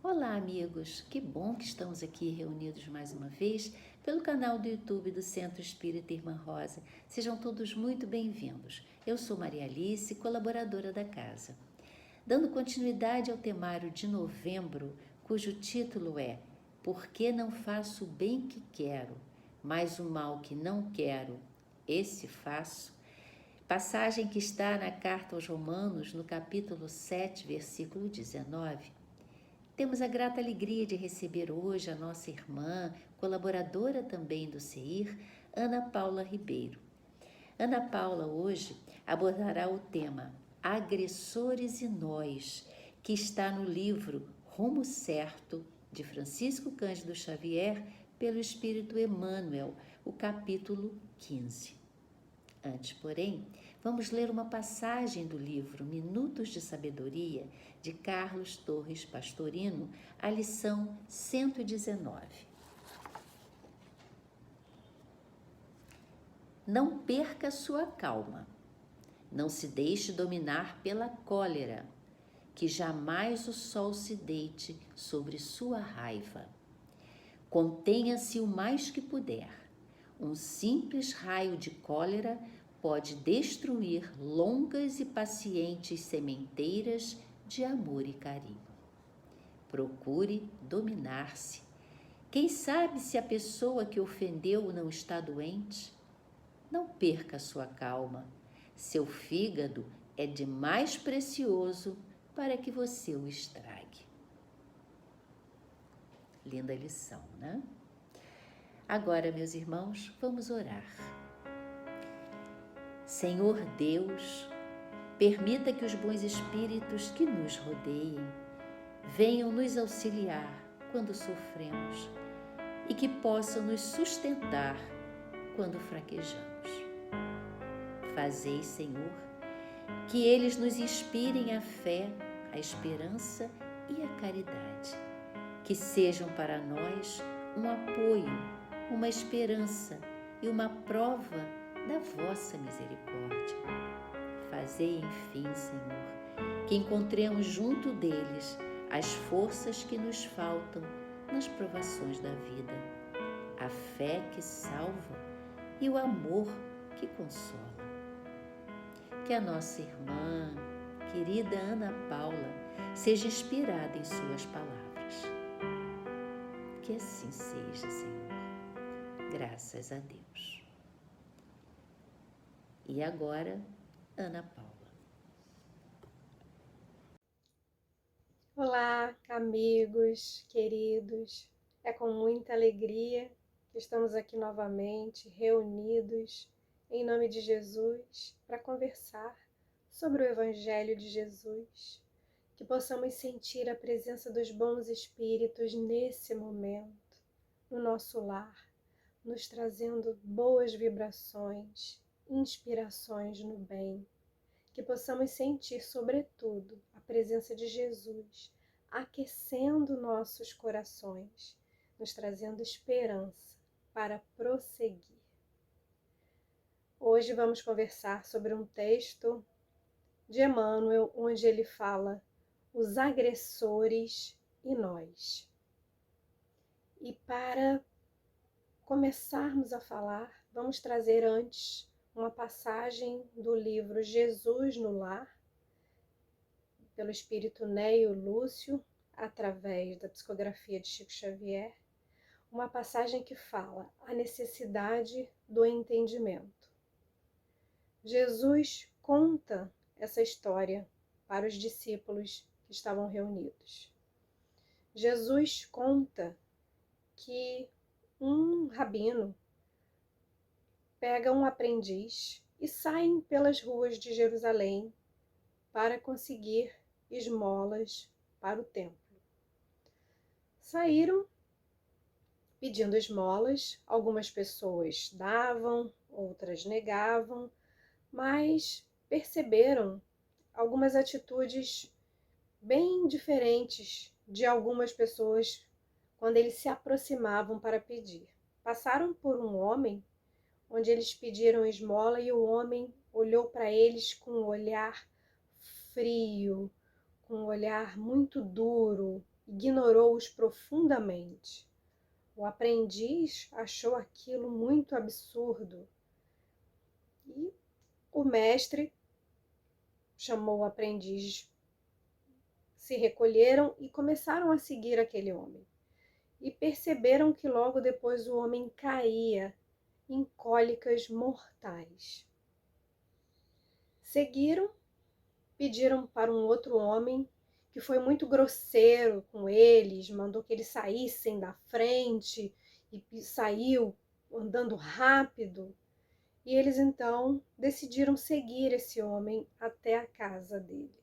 Olá, amigos! Que bom que estamos aqui reunidos mais uma vez pelo canal do YouTube do Centro Espírita Irmã Rosa. Sejam todos muito bem-vindos. Eu sou Maria Alice, colaboradora da casa. Dando continuidade ao temário de novembro, cujo título é Por que não faço o bem que quero, mas o mal que não quero, esse faço? Passagem que está na carta aos Romanos, no capítulo 7, versículo 19. Temos a grata alegria de receber hoje a nossa irmã, colaboradora também do CEIR, Ana Paula Ribeiro. Ana Paula hoje abordará o tema Agressores e Nós, que está no livro Rumo Certo, de Francisco Cândido Xavier, pelo Espírito Emmanuel, o capítulo 15. Antes, porém, vamos ler uma passagem do livro Minutos de Sabedoria, de Carlos Torres Pastorino, a lição 119. Não perca sua calma, não se deixe dominar pela cólera, que jamais o sol se deite sobre sua raiva. Contenha-se o mais que puder. Um simples raio de cólera pode destruir longas e pacientes sementeiras de amor e carinho. Procure dominar-se. Quem sabe se a pessoa que ofendeu não está doente? Não perca sua calma. Seu fígado é de mais precioso para que você o estrague. Linda lição, né? Agora, meus irmãos, vamos orar. Senhor Deus, permita que os bons espíritos que nos rodeiem venham nos auxiliar quando sofremos e que possam nos sustentar quando fraquejamos. Fazei, Senhor, que eles nos inspirem a fé, a esperança e a caridade, que sejam para nós um apoio, uma esperança e uma prova da vossa misericórdia. Fazei, enfim, Senhor, que encontremos junto deles as forças que nos faltam nas provações da vida, a fé que salva e o amor que consola. Que a nossa irmã, querida Ana Paula, seja inspirada em suas palavras. Que assim seja, Senhor. Graças a Deus. E agora, Ana Paula. Olá, amigos, queridos. É com muita alegria que estamos aqui novamente, reunidos em nome de Jesus, para conversar sobre o Evangelho de Jesus, que possamos sentir a presença dos bons espíritos nesse momento, no nosso lar, nos trazendo boas vibrações, inspirações no bem. Que possamos sentir, sobretudo, a presença de Jesus aquecendo nossos corações, nos trazendo esperança para prosseguir. Hoje vamos conversar sobre um texto de Emmanuel, onde ele fala os agressores e nós. E para começarmos a falar, vamos trazer antes uma passagem do livro Jesus no Lar, pelo espírito Neio Lúcio, através da psicografia de Chico Xavier, uma passagem que fala a necessidade do entendimento. Jesus conta essa história para os discípulos que estavam reunidos. Jesus conta que um rabino pega um aprendiz e saem pelas ruas de Jerusalém para conseguir esmolas para o templo. Saíram pedindo esmolas, algumas pessoas davam, outras negavam, mas perceberam algumas atitudes bem diferentes de algumas pessoas quando eles se aproximavam para pedir. Passaram por um homem, onde eles pediram esmola, e o homem olhou para eles com um olhar frio, com um olhar muito duro, ignorou-os profundamente. O aprendiz achou aquilo muito absurdo e o mestre chamou o aprendiz, se recolheram e começaram a seguir aquele homem. E perceberam que logo depois o homem caía em cólicas mortais. Seguiram, pediram para um outro homem que foi muito grosseiro com eles, mandou que eles saíssem da frente e saiu andando rápido. E eles então decidiram seguir esse homem até a casa dele.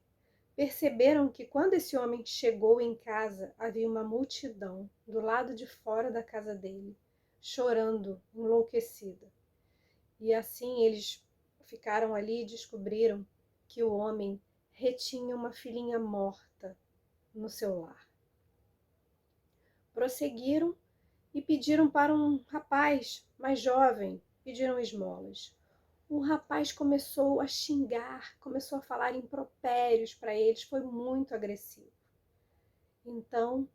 Perceberam que quando esse homem chegou em casa, havia uma multidão do lado de fora da casa dele, chorando, enlouquecida. E assim eles ficaram ali e descobriram que o homem retinha uma filhinha morta no seu lar. Prosseguiram e pediram para um rapaz mais jovem, pediram esmolas. O rapaz começou a xingar, começou a falar impropérios para eles, foi muito agressivo. Então,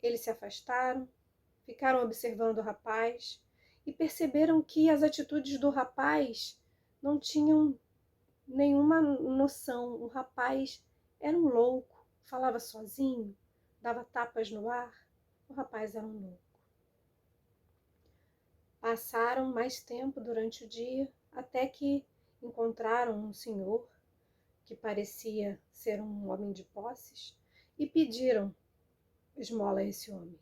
eles se afastaram, ficaram observando o rapaz e perceberam que as atitudes do rapaz não tinham nenhuma noção. O rapaz era um louco, falava sozinho, dava tapas no ar. O rapaz era um louco. Passaram mais tempo durante o dia, até que encontraram um senhor que parecia ser um homem de posses e pediram esmola a esse homem.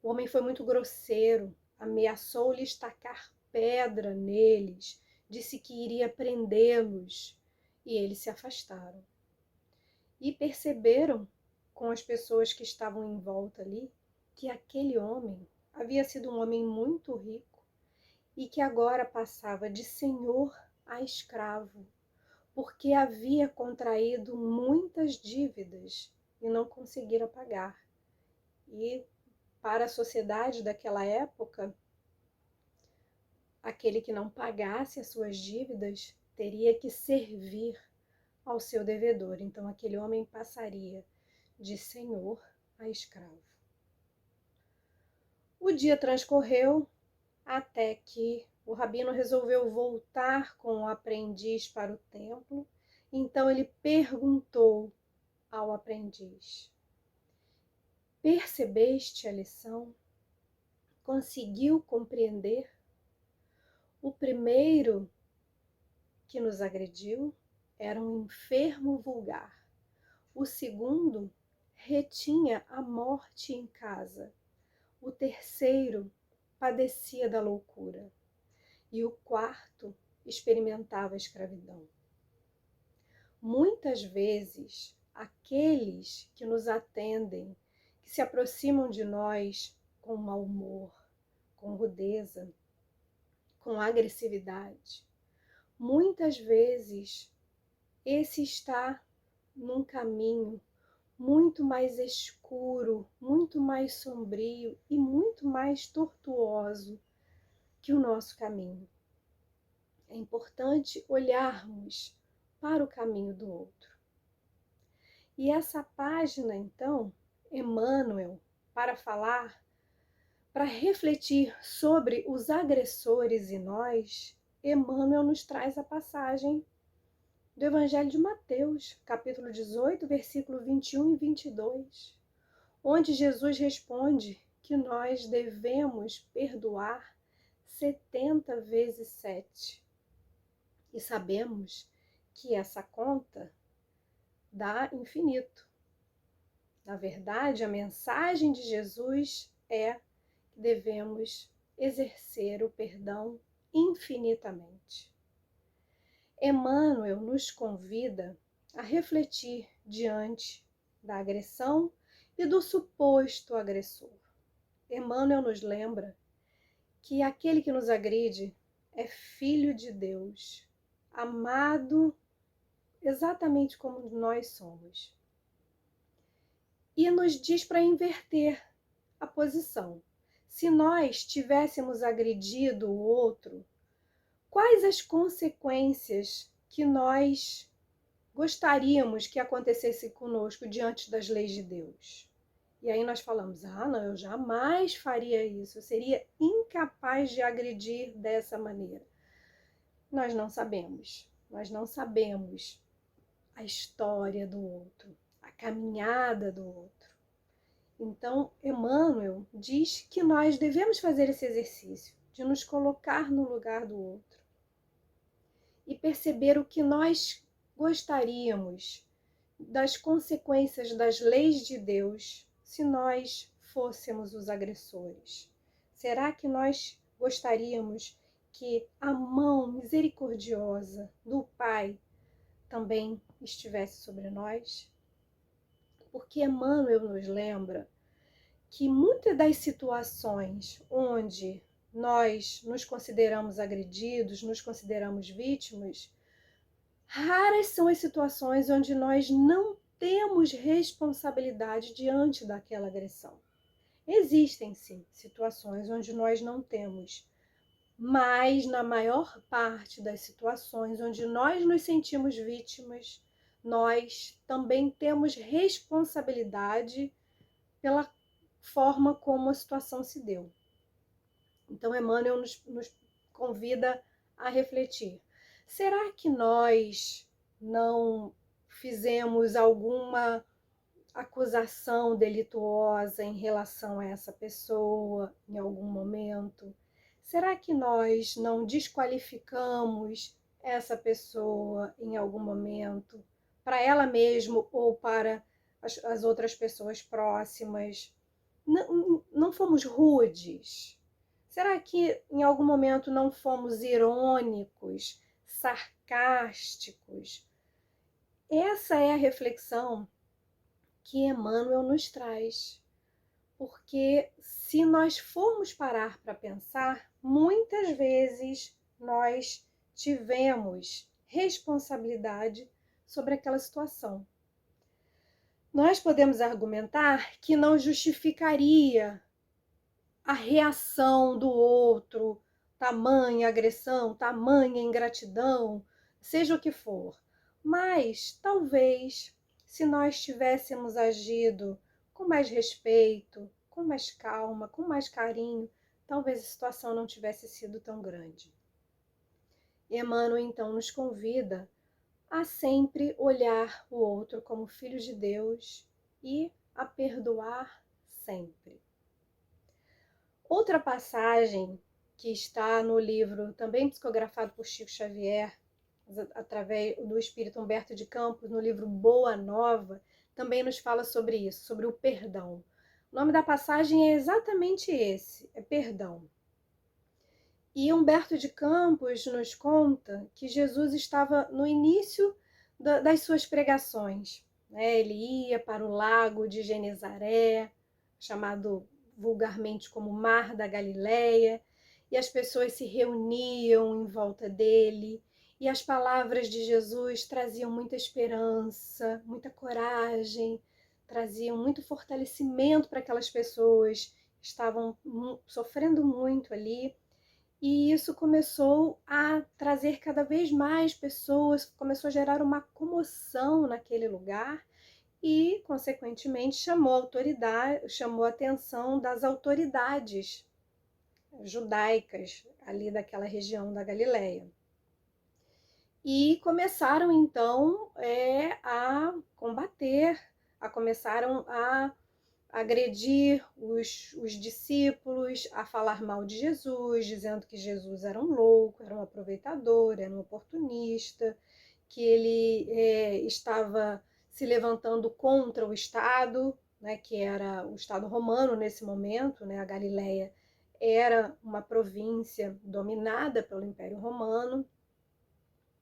O homem foi muito grosseiro, ameaçou-lhes tacar pedra neles, disse que iria prendê-los e eles se afastaram. E perceberam, com as pessoas que estavam em volta ali, que aquele homem havia sido um homem muito rico e que agora passava de senhor a escravo, porque havia contraído muitas dívidas e não conseguira pagar. E para a sociedade daquela época, aquele que não pagasse as suas dívidas teria que servir ao seu devedor. Então aquele homem passaria de senhor a escravo. O dia transcorreu até que o rabino resolveu voltar com o aprendiz para o templo. Então ele perguntou ao aprendiz: percebeste a lição? Conseguiu compreender? O primeiro que nos agrediu era um enfermo vulgar. O segundo retinha a morte em casa. O terceiro padecia da loucura. E o quarto experimentava a escravidão. Muitas vezes, aqueles que nos atendem, que se aproximam de nós com mau humor, com rudeza, com agressividade, muitas vezes esse está num caminho muito mais escuro, muito mais sombrio e muito mais tortuoso que o nosso caminho. É importante olharmos para o caminho do outro. E essa página, então, Emmanuel, para falar, para refletir sobre os agressores e nós, Emmanuel nos traz a passagem do Evangelho de Mateus, capítulo 18, versículo 21 e 22, onde Jesus responde que nós devemos perdoar 70 vezes 7. E sabemos que essa conta dá infinito. Na verdade, a mensagem de Jesus é que devemos exercer o perdão infinitamente. Emmanuel nos convida a refletir diante da agressão e do suposto agressor. Emmanuel nos lembra que aquele que nos agride é filho de Deus, amado exatamente como nós somos. E nos diz para inverter a posição. Se nós tivéssemos agredido o outro, quais as consequências que nós gostaríamos que acontecesse conosco diante das leis de Deus? E aí nós falamos, não, eu jamais faria isso, eu seria incapaz de agredir dessa maneira. Nós não sabemos a história do outro, a caminhada do outro. Então, Emmanuel diz que nós devemos fazer esse exercício de nos colocar no lugar do outro e perceber o que nós gostaríamos das consequências das leis de Deus se nós fôssemos os agressores. Será que nós gostaríamos que a mão misericordiosa do Pai também estivesse sobre nós? Porque Emmanuel nos lembra que muitas das situações onde nós nos consideramos agredidos, nos consideramos vítimas, raras são as situações onde nós não temos responsabilidade diante daquela agressão. Existem, sim, situações onde nós não temos, mas na maior parte das situações onde nós nos sentimos vítimas, nós também temos responsabilidade pela forma como a situação se deu. Então, Emmanuel nos convida a refletir. Será que nós não fizemos alguma acusação delituosa em relação a essa pessoa em algum momento? Será que nós não desqualificamos essa pessoa em algum momento, para ela mesma ou para as outras pessoas próximas? Não fomos rudes? Será que em algum momento não fomos irônicos, sarcásticos? Essa é a reflexão que Emmanuel nos traz. Porque se nós formos parar para pensar, muitas vezes nós tivemos responsabilidade sobre aquela situação. Nós podemos argumentar que não justificaria a reação do outro, tamanha agressão, tamanha ingratidão, seja o que for. Mas talvez, se nós tivéssemos agido com mais respeito, com mais calma, com mais carinho, talvez a situação não tivesse sido tão grande. Emmanuel então nos convida a sempre olhar o outro como filho de Deus e a perdoar sempre. Outra passagem que está no livro, também psicografado por Chico Xavier, através do Espírito Humberto de Campos, no livro Boa Nova, também nos fala sobre isso, sobre o perdão. O nome da passagem é exatamente esse, é perdão. E Humberto de Campos nos conta que Jesus estava no início das suas pregações. Ele ia para o lago de Genezaré, chamado vulgarmente como Mar da Galileia, e as pessoas se reuniam em volta dele, e as palavras de Jesus traziam muita esperança, muita coragem, traziam muito fortalecimento para aquelas pessoas que estavam sofrendo muito ali. E isso começou a trazer cada vez mais pessoas, começou a gerar uma comoção naquele lugar e, consequentemente, chamou a atenção das autoridades judaicas ali daquela região da Galileia. E começaram, então, a combater, começaram a agredir os discípulos, a falar mal de Jesus, dizendo que Jesus era um louco, era um aproveitador, era um oportunista, que ele estava se levantando contra o Estado, né, que era o Estado romano nesse momento, né, a Galileia era uma província dominada pelo Império Romano,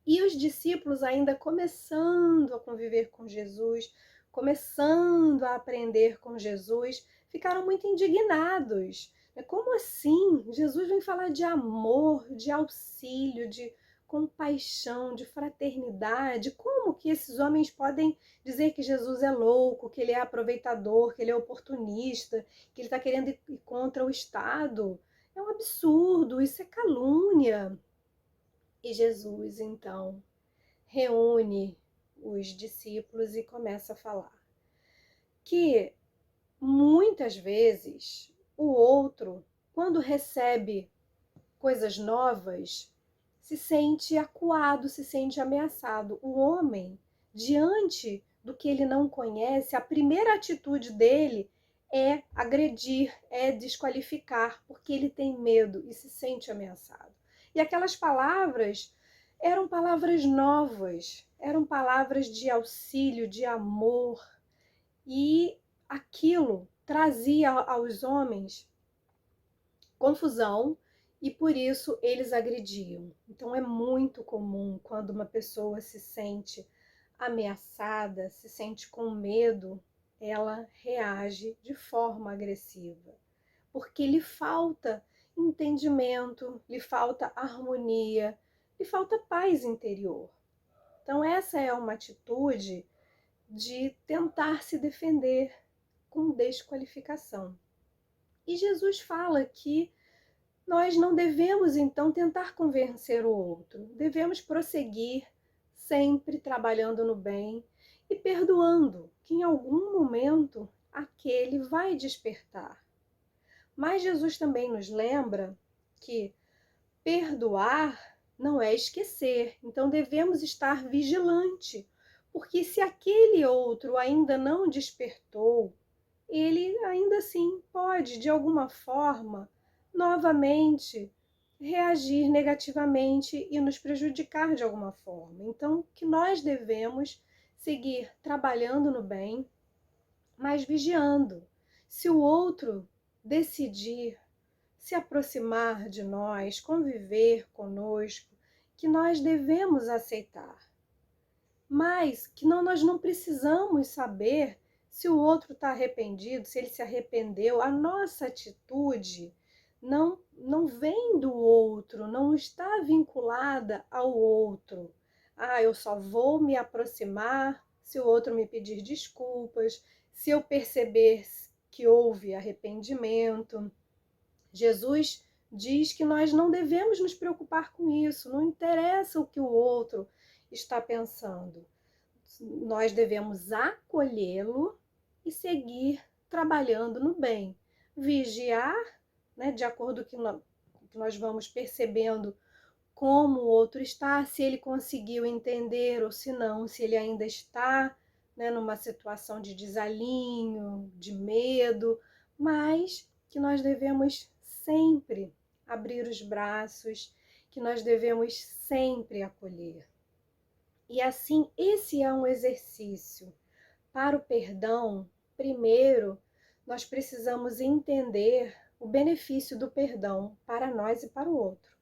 e os discípulos ainda começando a conviver com Jesus, começando a aprender com Jesus, ficaram muito indignados. Como assim? Jesus vem falar de amor, de auxílio, de compaixão, de fraternidade. Como que esses homens podem dizer que Jesus é louco, que ele é aproveitador, que ele é oportunista, que ele está querendo ir contra o Estado? É um absurdo, isso é calúnia. E Jesus, então, reúne os discípulos e começa a falar que muitas vezes o outro, quando recebe coisas novas, se sente acuado, se sente ameaçado. O homem, diante do que ele não conhece, a primeira atitude dele é agredir, é desqualificar, porque ele tem medo e se sente ameaçado. E aquelas palavras eram palavras novas, eram palavras de auxílio, de amor, e aquilo trazia aos homens confusão e por isso eles agrediam. Então é muito comum quando uma pessoa se sente ameaçada, se sente com medo, ela reage de forma agressiva, porque lhe falta entendimento, lhe falta harmonia, lhe falta paz interior. Então essa é uma atitude de tentar se defender com desqualificação. E Jesus fala que nós não devemos, então, tentar convencer o outro. Devemos prosseguir sempre trabalhando no bem e perdoando, que em algum momento aquele vai despertar. Mas Jesus também nos lembra que perdoar não é esquecer, então devemos estar vigilante, porque se aquele outro ainda não despertou, ele ainda assim pode, de alguma forma, novamente reagir negativamente e nos prejudicar de alguma forma. Então, que nós devemos seguir trabalhando no bem, mas vigiando. Se o outro decidir se aproximar de nós, conviver conosco, que nós devemos aceitar. Mas que nós não precisamos saber se o outro está arrependido, se ele se arrependeu. A nossa atitude não vem do outro, não está vinculada ao outro. Eu só vou me aproximar se o outro me pedir desculpas, se eu perceber que houve arrependimento. Jesus diz que nós não devemos nos preocupar com isso, não interessa o que o outro está pensando. Nós devemos acolhê-lo e seguir trabalhando no bem. Vigiar, né, de acordo com que nós vamos percebendo como o outro está, se ele conseguiu entender ou se não, se ele ainda está, né, numa situação de desalinho, de medo, mas que nós devemos sempre abrir os braços, que nós devemos sempre acolher. E assim, esse é um exercício. Para o perdão, primeiro, nós precisamos entender o benefício do perdão para nós e para o outro.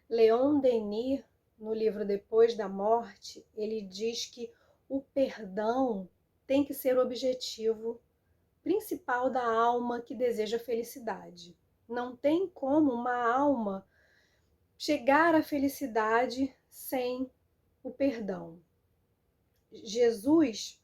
Leon Denis, no livro Depois da Morte, ele diz que o perdão tem que ser o objetivo principal da alma que deseja felicidade. Não tem como uma alma chegar à felicidade sem o perdão. Jesus,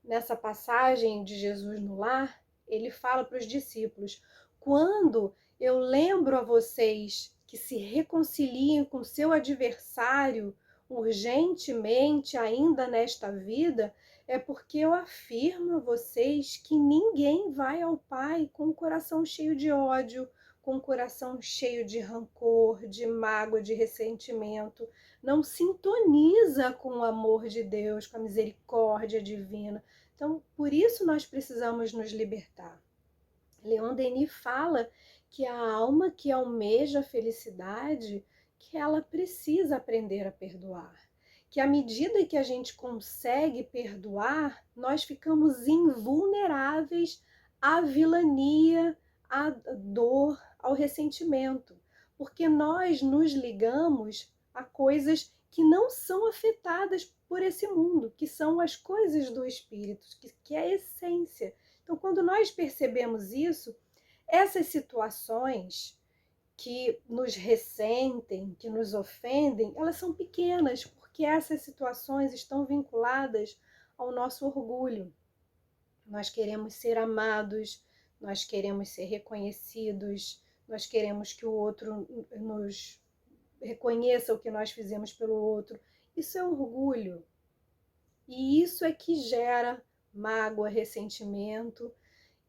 nessa passagem de Jesus no lar, ele fala para os discípulos: quando eu lembro a vocês que se reconciliem com seu adversário urgentemente ainda nesta vida, é porque eu afirmo a vocês que ninguém vai ao Pai com o coração cheio de ódio, com o coração cheio de rancor, de mágoa, de ressentimento. Não sintoniza com o amor de Deus, com a misericórdia divina. Então, por isso nós precisamos nos libertar. Leon Denis fala que a alma que almeja a felicidade, que ela precisa aprender a perdoar. Que à medida que a gente consegue perdoar, nós ficamos invulneráveis à vilania, à dor, ao ressentimento. Porque nós nos ligamos a coisas que não são afetadas por esse mundo, que são as coisas do espírito, que é a essência. Então, quando nós percebemos isso, essas situações que nos ressentem, que nos ofendem, elas são pequenas, porque essas situações estão vinculadas ao nosso orgulho. Nós queremos ser amados, nós queremos ser reconhecidos, nós queremos que o outro nos reconheça o que nós fizemos pelo outro. Isso é orgulho. E isso é que gera mágoa, ressentimento.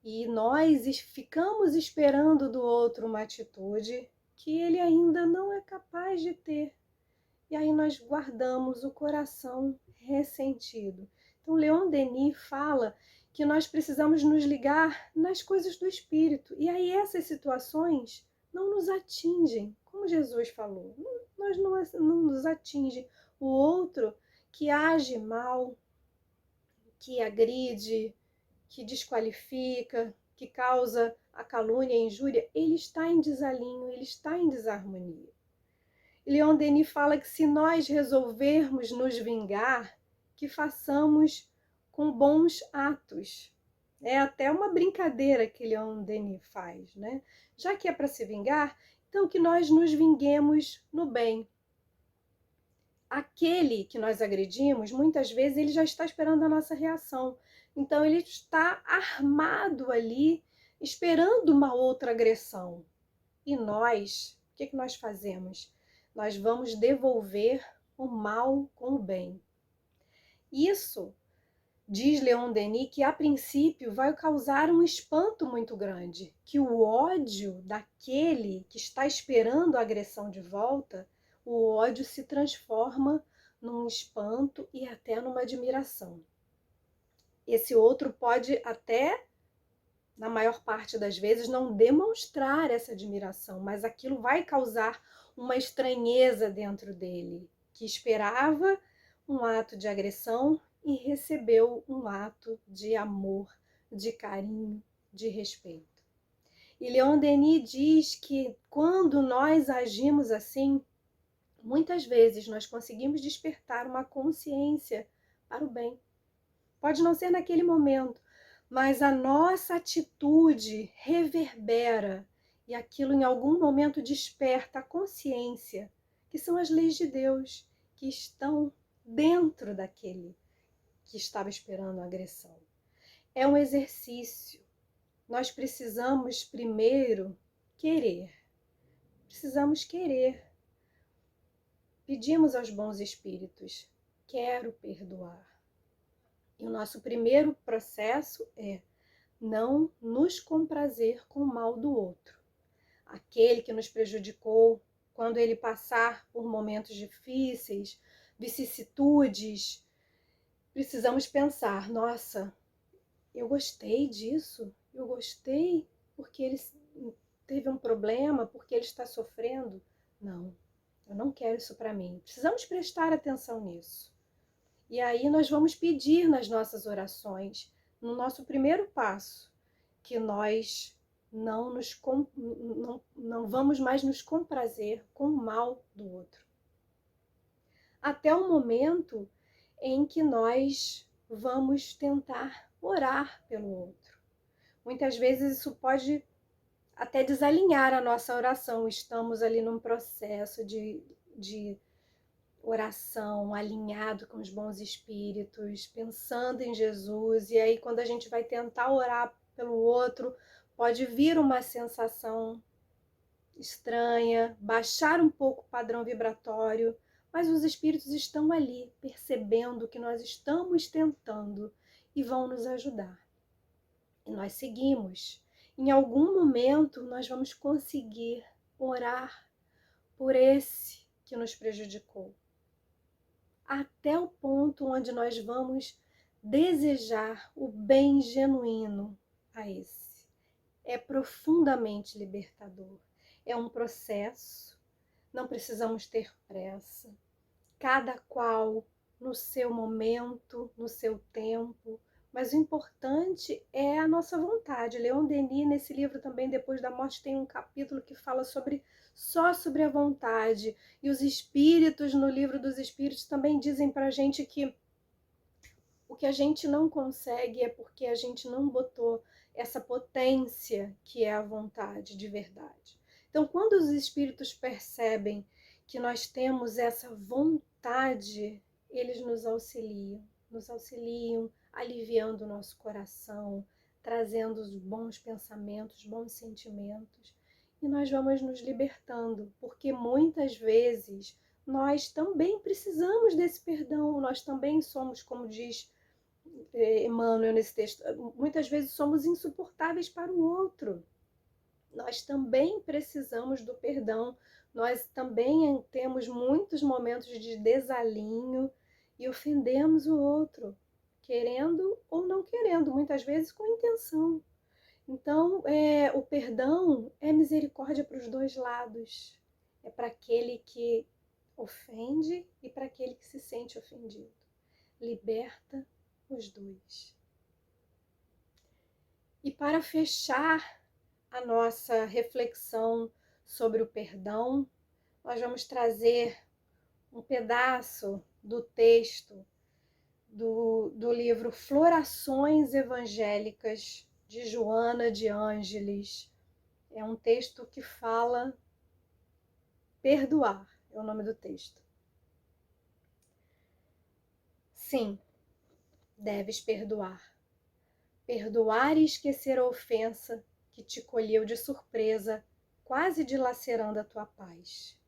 E nós ficamos esperando do outro uma atitude que ele ainda não é capaz de ter. E aí nós guardamos o coração ressentido. Então, Leon Denis fala que nós precisamos nos ligar nas coisas do Espírito. E aí essas situações não nos atingem, como Jesus falou. Nós não nos atinge. O outro que age mal, que agride, que desqualifica, que causa a calúnia e a injúria, ele está em desalinho, ele está em desarmonia. Leon Denis fala que se nós resolvermos nos vingar, que façamos com bons atos. É até uma brincadeira que Leon Denis faz, né? Já que é para se vingar, então que nós nos vinguemos no bem. Aquele que nós agredimos, muitas vezes ele já está esperando a nossa reação. Então ele está armado ali, esperando uma outra agressão. E nós, o que nós fazemos? Nós vamos devolver o mal com o bem. Isso, diz Leon Denis, que a princípio vai causar um espanto muito grande, que o ódio daquele que está esperando a agressão de volta, o ódio se transforma num espanto e até numa admiração. Esse outro pode até, na maior parte das vezes, não demonstrar essa admiração, mas aquilo vai causar uma estranheza dentro dele, que esperava um ato de agressão e recebeu um ato de amor, de carinho, de respeito. E Leon Denis diz que quando nós agimos assim, muitas vezes nós conseguimos despertar uma consciência para o bem. Pode não ser naquele momento, mas a nossa atitude reverbera e aquilo em algum momento desperta a consciência, que são as leis de Deus, que estão dentro daquele que estava esperando a agressão. É um exercício. Nós precisamos primeiro querer. Precisamos querer. Pedimos aos bons espíritos, quero perdoar. E o nosso primeiro processo é não nos comprazer com o mal do outro. Aquele que nos prejudicou, quando ele passar por momentos difíceis, vicissitudes, precisamos pensar, nossa, eu gostei disso, eu gostei porque ele teve um problema, porque ele está sofrendo. Não, eu não quero isso para mim. Precisamos prestar atenção nisso. E aí nós vamos pedir nas nossas orações, no nosso primeiro passo, que nós não vamos mais nos comprazer com o mal do outro. Até o momento em que nós vamos tentar orar pelo outro. Muitas vezes isso pode até desalinhar a nossa oração. Estamos ali num processo de oração, alinhado com os bons espíritos, pensando em Jesus, e aí quando a gente vai tentar orar pelo outro, pode vir uma sensação estranha, baixar um pouco o padrão vibratório, mas os espíritos estão ali, percebendo que nós estamos tentando e vão nos ajudar. E nós seguimos. Em algum momento nós vamos conseguir orar por esse que nos prejudicou, até o ponto onde nós vamos desejar o bem genuíno a esse. É profundamente libertador. É um processo, não precisamos ter pressa. Cada qual no seu momento, no seu tempo, mas o importante é a nossa vontade. Leon Denis, nesse livro também, Depois da Morte, tem um capítulo que fala só sobre a vontade. E os espíritos, no livro dos espíritos, também dizem pra gente que o que a gente não consegue é porque a gente não botou essa potência que é a vontade de verdade. Então, quando os espíritos percebem que nós temos essa vontade, eles nos auxiliam, aliviando o nosso coração, trazendo os bons pensamentos, bons sentimentos, e nós vamos nos libertando, porque muitas vezes nós também precisamos desse perdão, nós também somos, como diz Emmanuel nesse texto, muitas vezes somos insuportáveis para o outro. Nós também precisamos do perdão, nós também temos muitos momentos de desalinho e ofendemos o outro, querendo ou não querendo, muitas vezes com intenção. Então, o perdão é misericórdia para os dois lados. É para aquele que ofende e para aquele que se sente ofendido. Liberta os dois. E para fechar a nossa reflexão sobre o perdão, nós vamos trazer um pedaço do texto do livro Florações Evangélicas, de Joana de Ângeles. É um texto que fala perdoar, é o nome do texto. Sim, deves perdoar. Perdoar e esquecer a ofensa que te colheu de surpresa, quase dilacerando a tua paz.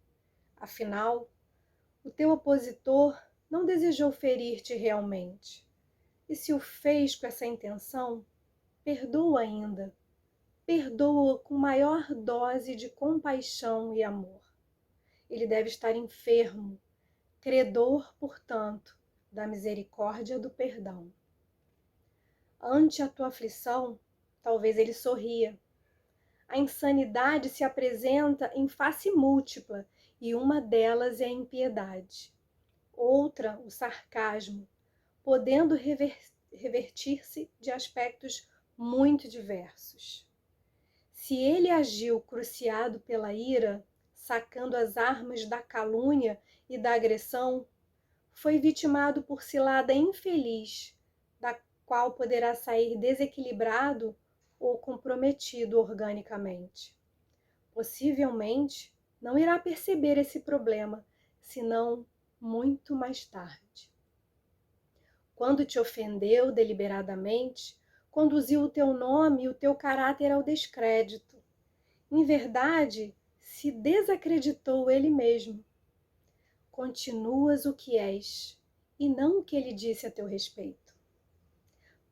Afinal, o teu opositor não desejou ferir-te realmente. E se o fez com essa intenção, perdoa ainda. Perdoa com maior dose de compaixão e amor. Ele deve estar enfermo, credor, portanto, da misericórdia do perdão. Ante a tua aflição, talvez ele sorria. A insanidade se apresenta em face múltipla, e uma delas é a impiedade. Outra, o sarcasmo, podendo revertir-se de aspectos muito diversos. Se ele agiu cruciado pela ira, sacando as armas da calúnia e da agressão, foi vitimado por cilada infeliz, da qual poderá sair desequilibrado ou comprometido organicamente. Possivelmente, não irá perceber esse problema, senão muito mais tarde. Quando te ofendeu deliberadamente, conduziu o teu nome e o teu caráter ao descrédito. Em verdade, se desacreditou ele mesmo. Continuas o que és, e não o que ele disse a teu respeito.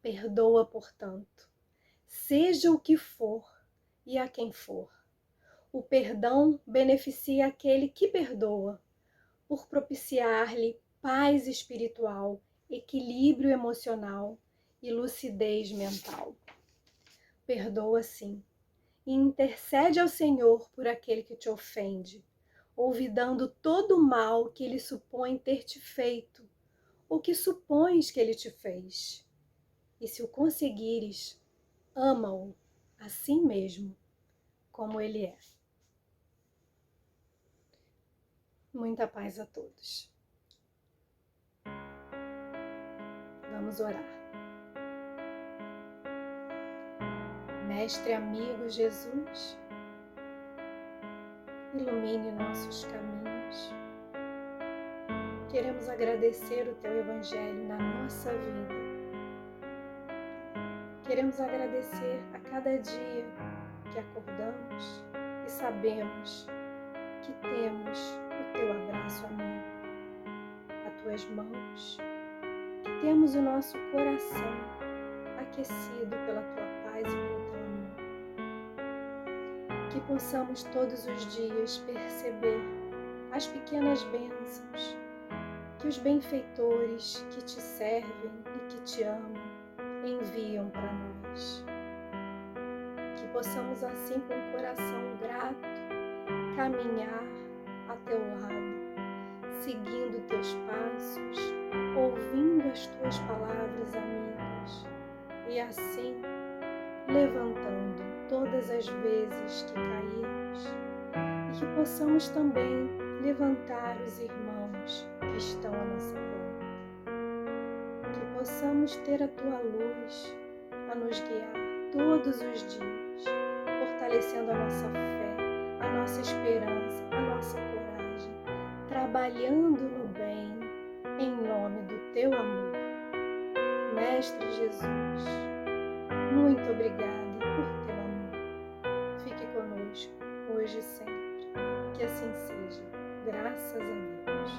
Perdoa, portanto, seja o que for e a quem for. O perdão beneficia aquele que perdoa, por propiciar-lhe paz espiritual, equilíbrio emocional e lucidez mental. Perdoa sim, e intercede ao Senhor por aquele que te ofende, olvidando todo o mal que ele supõe ter te feito, ou que supões que ele te fez. E se o conseguires, ama-o assim mesmo, como ele é. Muita paz a todos. Vamos orar. Mestre amigo Jesus, ilumine nossos caminhos. Queremos agradecer o Teu Evangelho na nossa vida. Queremos agradecer a cada dia que acordamos e sabemos que temos o Teu abraço amigo, as Tuas mãos, que temos o nosso coração aquecido pela Tua paz e pelo Teu amor. Que possamos todos os dias perceber as pequenas bênçãos que os benfeitores que Te servem e que Te amam enviam para nós. Que possamos assim, com o coração grato, caminhar a Teu lado, seguindo Teus passos, ouvindo as Tuas palavras amigas e assim levantando todas as vezes que cairmos, e que possamos também levantar os irmãos que estão à nossa volta. Que possamos ter a Tua luz a nos guiar todos os dias, fortalecendo a nossa fé, a nossa esperança, a nossa coragem, trabalhando no bem, em nome do Teu amor. Mestre Jesus, muito obrigada por Teu amor. Fique conosco, hoje e sempre. Que assim seja. Graças a Deus.